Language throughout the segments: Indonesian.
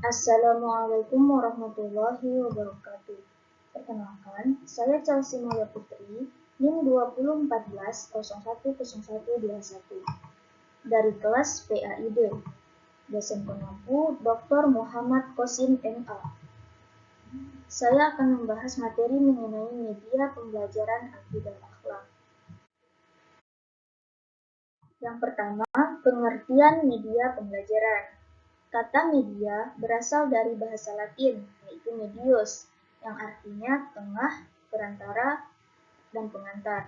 Assalamualaikum warahmatullahi wabarakatuh. Perkenalkan, saya Chelsea Maya Putri, NIM 2014010121 dari kelas PAID. Dosen pengampu Dr. Muhammad Qasim MA. Saya akan membahas materi mengenai media pembelajaran akidah akhlak. Yang pertama, pengertian media pembelajaran. Kata media berasal dari bahasa Latin, yaitu medius, yang artinya tengah, perantara, dan pengantar.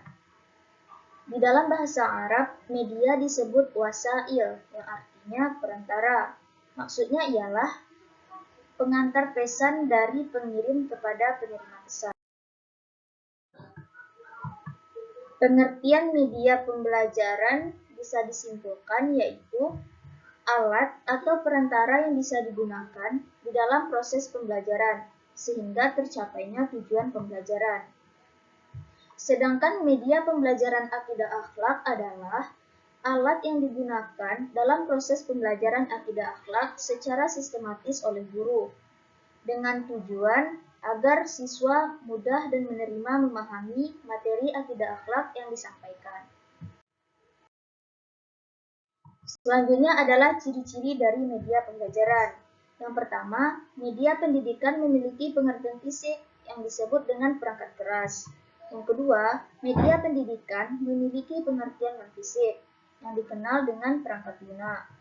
Di dalam bahasa Arab, media disebut wasail, yang artinya perantara. Maksudnya ialah pengantar pesan dari pengirim kepada penerima pesan. Pengertian media pembelajaran bisa disimpulkan yaitu alat atau perantara yang bisa digunakan di dalam proses pembelajaran, sehingga tercapainya tujuan pembelajaran. Sedangkan media pembelajaran akidah akhlak adalah alat yang digunakan dalam proses pembelajaran akidah akhlak secara sistematis oleh guru, dengan tujuan agar siswa mudah dan menerima memahami materi akidah akhlak yang disampaikan. Selanjutnya adalah ciri-ciri dari media pembelajaran. Yang pertama, media pendidikan memiliki pengertian fisik yang disebut dengan perangkat keras. Yang kedua, media pendidikan memiliki pengertian non-fisik yang dikenal dengan perangkat lunak.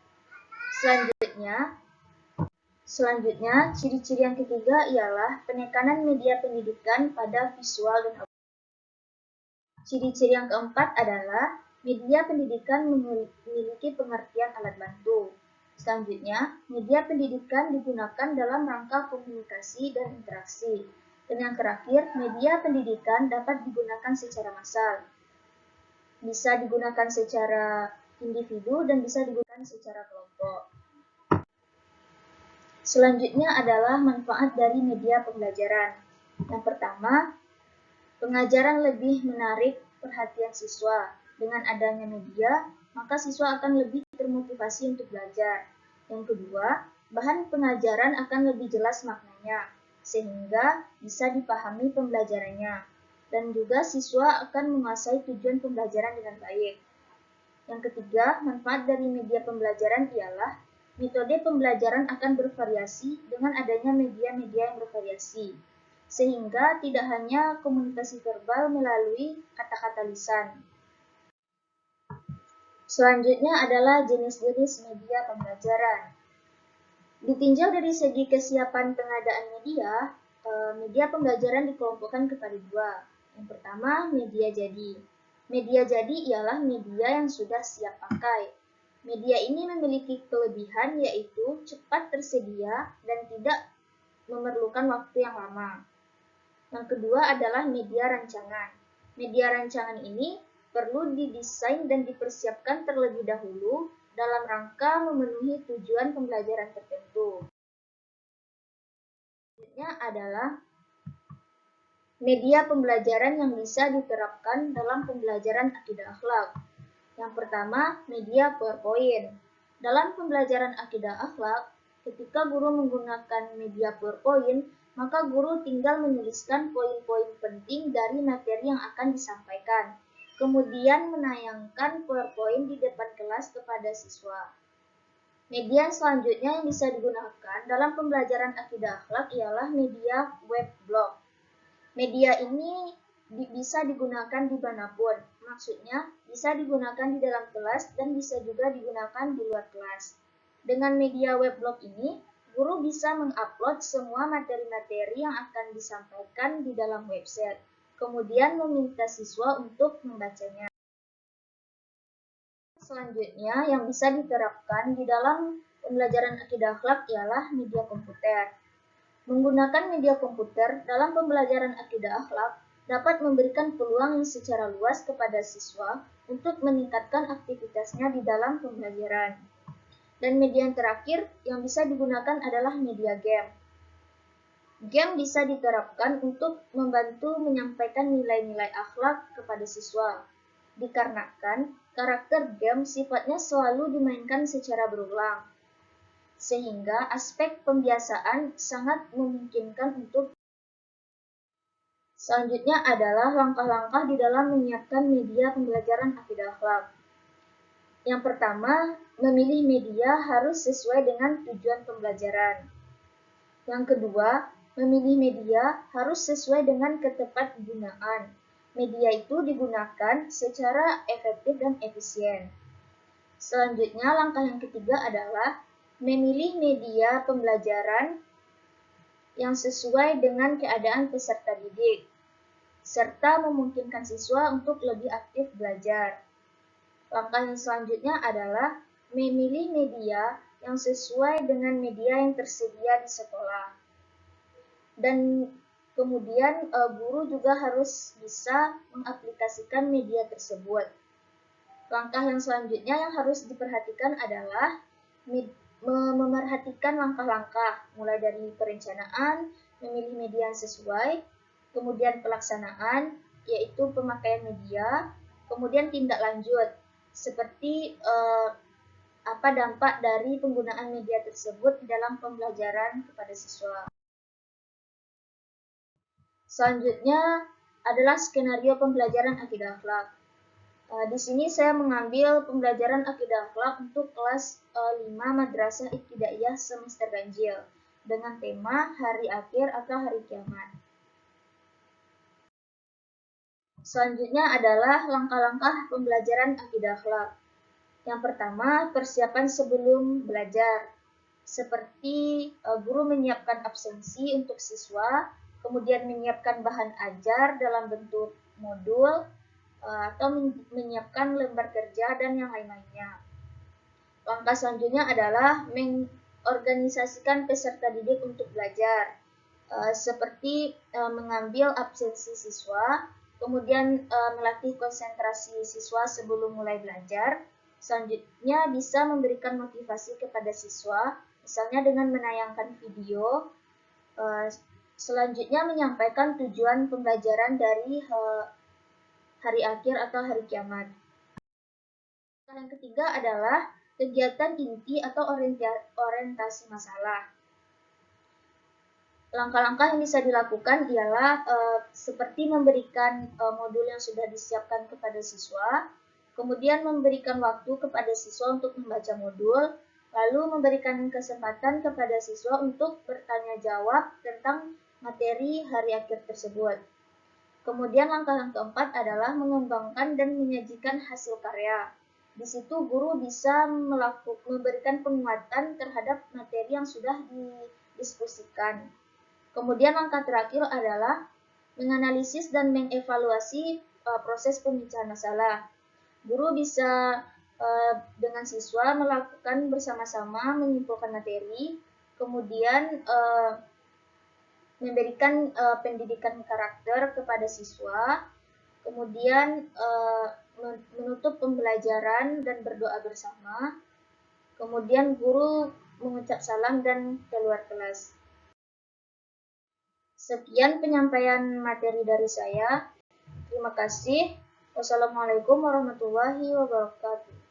Selanjutnya, ciri-ciri yang ketiga ialah penekanan media pendidikan pada visual dan audio. Ciri-ciri yang keempat adalah media pendidikan memiliki pengertian alat bantu. Selanjutnya, media pendidikan digunakan dalam rangka komunikasi dan interaksi. Dan yang terakhir, media pendidikan dapat digunakan secara massal. Bisa digunakan secara individu dan bisa digunakan secara kelompok. Selanjutnya adalah manfaat dari media pembelajaran. Yang pertama, pengajaran lebih menarik perhatian siswa. Dengan adanya media, maka siswa akan lebih termotivasi untuk belajar. Yang kedua, bahan pengajaran akan lebih jelas maknanya, sehingga bisa dipahami pembelajarannya. Dan juga siswa akan menguasai tujuan pembelajaran dengan baik. Yang ketiga, manfaat dari media pembelajaran ialah metode pembelajaran akan bervariasi dengan adanya media-media yang bervariasi, sehingga tidak hanya komunikasi verbal melalui kata-kata lisan. Selanjutnya adalah jenis-jenis media pembelajaran. Ditinjau dari segi kesiapan pengadaan media, media pembelajaran dikelompokkan kepada dua. Yang pertama, media jadi. Media jadi ialah media yang sudah siap pakai. Media ini memiliki kelebihan yaitu cepat tersedia dan tidak memerlukan waktu yang lama. Yang kedua adalah media rancangan. Media rancangan ini perlu didesain dan dipersiapkan terlebih dahulu dalam rangka memenuhi tujuan pembelajaran tertentu. Selanjutnya adalah media pembelajaran yang bisa diterapkan dalam pembelajaran akidah akhlak. Yang pertama, media PowerPoint. Dalam pembelajaran akidah akhlak, ketika guru menggunakan media PowerPoint, maka guru tinggal menuliskan poin-poin penting dari materi yang akan disampaikan, kemudian menayangkan PowerPoint di depan kelas kepada siswa. Media selanjutnya yang bisa digunakan dalam pembelajaran akidah akhlak ialah media web blog. Media ini bisa digunakan dimanapun, maksudnya bisa digunakan di dalam kelas dan bisa juga digunakan di luar kelas. Dengan media weblog ini, guru bisa mengupload semua materi-materi yang akan disampaikan di dalam website, kemudian meminta siswa untuk membacanya. Selanjutnya, yang bisa diterapkan di dalam pembelajaran akidah akhlak ialah media komputer. Menggunakan media komputer dalam pembelajaran akidah akhlak dapat memberikan peluang yang secara luas kepada siswa untuk meningkatkan aktivitasnya di dalam pembelajaran. Dan media yang terakhir yang bisa digunakan adalah media game. Game bisa diterapkan untuk membantu menyampaikan nilai-nilai akhlak kepada siswa, dikarenakan karakter game sifatnya selalu dimainkan secara berulang. sehingga aspek pembiasaan sangat memungkinkan untuk. Selanjutnya adalah langkah-langkah di dalam menyiapkan media pembelajaran akidah akhlak. Yang pertama, memilih media harus sesuai dengan tujuan pembelajaran. Yang kedua, memilih media harus sesuai dengan ketepatgunaan. Media itu digunakan secara efektif dan efisien. Selanjutnya, langkah yang ketiga adalah memilih media pembelajaran yang sesuai dengan keadaan peserta didik, serta memungkinkan siswa untuk lebih aktif belajar. Langkah yang selanjutnya adalah memilih media yang sesuai dengan media yang tersedia di sekolah. Dan kemudian guru juga harus bisa mengaplikasikan media tersebut. Langkah yang selanjutnya yang harus diperhatikan adalah memerhatikan langkah-langkah, mulai dari perencanaan, memilih media yang sesuai, kemudian pelaksanaan, yaitu pemakaian media, kemudian tindak lanjut, seperti apa dampak dari penggunaan media tersebut dalam pembelajaran kepada siswa. Selanjutnya adalah skenario pembelajaran akidah akhlak. Di sini saya mengambil pembelajaran akidah akhlak untuk kelas 5 Madrasah Ibtidaiyah semester ganjil dengan tema hari akhir atau hari kiamat. Selanjutnya adalah langkah-langkah pembelajaran akidah akhlak. Yang pertama, persiapan sebelum belajar. Seperti guru menyiapkan absensi untuk siswa, kemudian menyiapkan bahan ajar dalam bentuk modul, atau menyiapkan lembar kerja dan yang lain-lainnya. Langkah selanjutnya adalah mengorganisasikan peserta didik untuk belajar, seperti mengambil absensi siswa, kemudian melatih konsentrasi siswa sebelum mulai belajar. Selanjutnya bisa memberikan motivasi kepada siswa, misalnya dengan menayangkan video. Selanjutnya menyampaikan tujuan pembelajaran dari hari akhir atau hari kiamat. Yang ketiga adalah kegiatan inti atau orientasi masalah. Langkah-langkah yang bisa dilakukan ialah seperti memberikan modul yang sudah disiapkan kepada siswa, kemudian memberikan waktu kepada siswa untuk membaca modul, lalu memberikan kesempatan kepada siswa untuk bertanya jawab tentang materi hari akhir tersebut. Kemudian langkah yang keempat adalah mengembangkan dan menyajikan hasil karya. Di situ guru bisa memberikan penguatan terhadap materi yang sudah didiskusikan. Kemudian langkah terakhir adalah menganalisis dan mengevaluasi proses pemecahan masalah. Guru bisa dengan siswa melakukan bersama-sama menyimpulkan materi, kemudian memberikan pendidikan karakter kepada siswa, kemudian menutup pembelajaran dan berdoa bersama, kemudian guru mengucap salam dan keluar kelas. Sekian penyampaian materi dari saya. Terima kasih. Wassalamualaikum warahmatullahi wabarakatuh.